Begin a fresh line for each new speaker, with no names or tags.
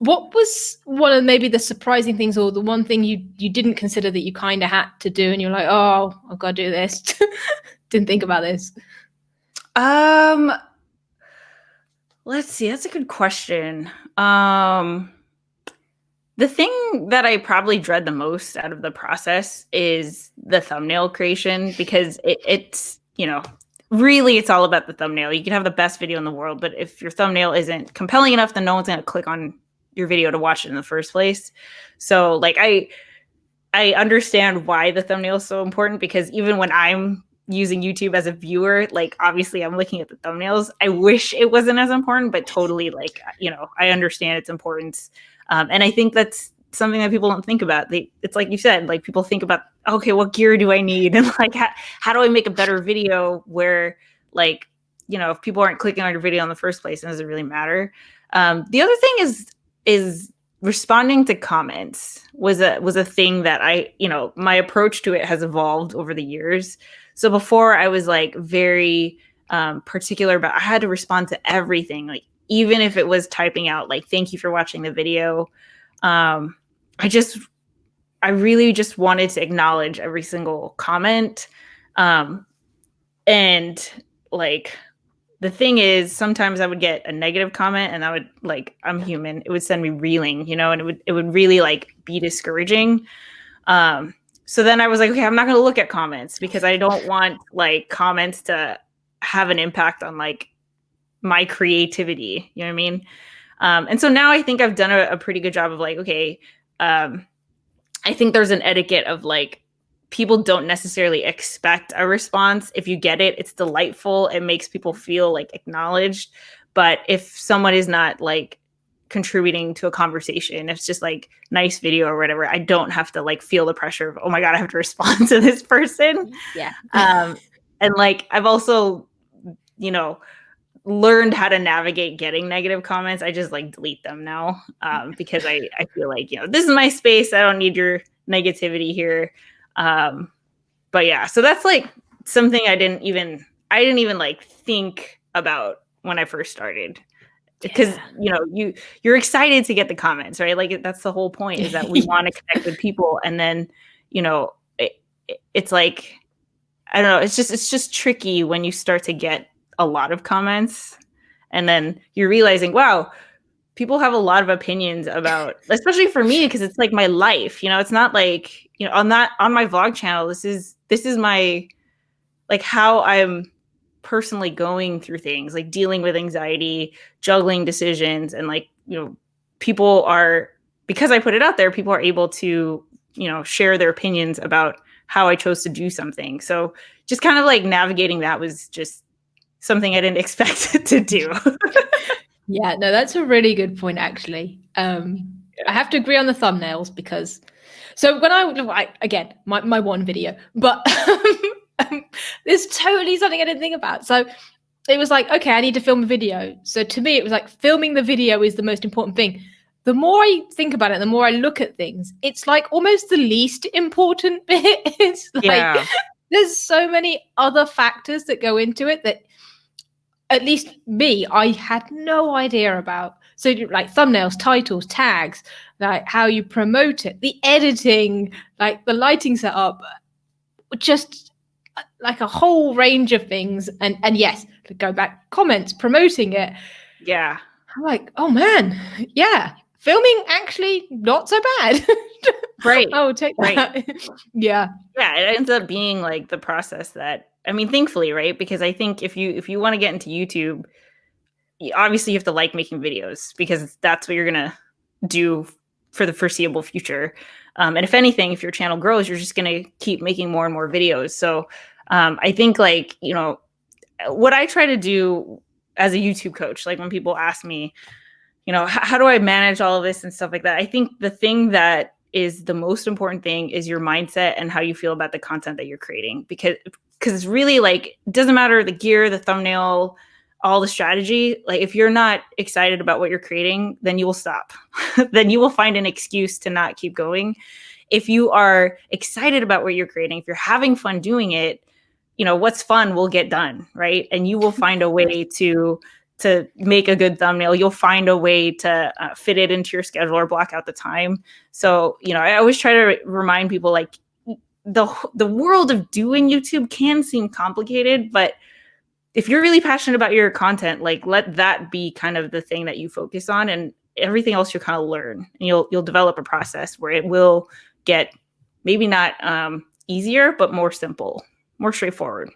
What was one of maybe the surprising things, or the one thing you didn't consider that you kind of had to do, and you're like, oh, I've got to do this. Didn't think about this.
Let's see. That's a good question. The thing that I probably dread the most out of the process is the thumbnail creation, because it's, really it's all about the thumbnail. You can have the best video in the world, but if your thumbnail isn't compelling enough, then no one's going to click on your video to watch it in the first place. So like I understand why the thumbnail is so important, because even when I'm using YouTube as a viewer, like obviously I'm looking at the thumbnails. I wish it wasn't as important, but totally like, I understand its importance. And I think that's something that people don't think about. It's like you said, like people think about, okay, what gear do I need? And like, how do I make a better video where like, if people aren't clicking on your video in the first place, it doesn't really matter. The other thing is responding to comments was a thing that my approach to it has evolved over the years. So before I was like very particular about, I had to respond to everything, like even if it was typing out like, thank you for watching the video. I really just wanted to acknowledge every single comment. And like, the thing is, sometimes I would get a negative comment and I would like, I'm human. It would send me reeling, and it would really like be discouraging. So then I was like, okay, I'm not going to look at comments, because I don't want like comments to have an impact on like my creativity. You know what I mean? And so now I think I've done a pretty good job of like, okay, I think there's an etiquette of like, people don't necessarily expect a response. If you get it, it's delightful. It makes people feel like acknowledged. But if someone is not like contributing to a conversation, it's just like nice video or whatever, I don't have to like feel the pressure of, oh my God, I have to respond to this person.
Yeah.
And like, I've also, learned how to navigate getting negative comments. I just like delete them now, because I feel like, this is my space. I don't need your negativity here. But yeah, so that's like something I didn't even like think about when I first started, because you're excited to get the comments, right? Like that's the whole point, is that we want to connect with people. And then, it's like, I don't know, it's just tricky when you start to get a lot of comments and then you're realizing, wow, people have a lot of opinions about, especially for me, because it's like my life, it's not like, on my vlog channel, this is my, like how I'm personally going through things, like dealing with anxiety, juggling decisions. And like, people are, because I put it out there, people are able to, share their opinions about how I chose to do something. So just kind of like navigating that was just something I didn't expect to do.
Yeah, no, that's a really good point, actually. I have to agree on the thumbnails, because so when again, my one video, but there's totally something I didn't think about. So it was like, okay, I need to film a video. So to me, it was like filming the video is the most important thing. The more I think about it, the more I look at things, it's like almost the least important bit. It's like, there's so many other factors that go into it that, at least me, I had no idea about. So like thumbnails, titles, tags, like how you promote it, the editing, like the lighting setup, just like a whole range of things. And yes, to go back, comments, promoting it.
Yeah.
I'm like, oh man, yeah, filming actually not so bad.
Right.
I will take that. Right. Yeah.
Yeah, it ends up being like the process that, I mean, thankfully, right? Because I think if you want to get into YouTube, obviously you have to like making videos, because that's what you're going to do for the foreseeable future. And if anything, if your channel grows, you're just going to keep making more and more videos. So I think like, what I try to do as a YouTube coach, like when people ask me, how do I manage all of this and stuff like that? I think the thing that is the most important thing is your mindset and how you feel about the content that you're creating, because it's really like, it doesn't matter the gear, the thumbnail, all the strategy. Like if you're not excited about what you're creating, then you will stop. Then you will find an excuse to not keep going. If you are excited about what you're creating, if you're having fun doing it, what's fun will get done, right? And you will find a way to to make a good thumbnail, you'll find a way to fit it into your schedule or block out the time. So, you know, I always try to remind people, like, the world of doing YouTube can seem complicated, but if you're really passionate about your content, like, let that be kind of the thing that you focus on, and everything else you'll kind of learn, and you'll develop a process where it will get maybe not easier, but more simple, more straightforward.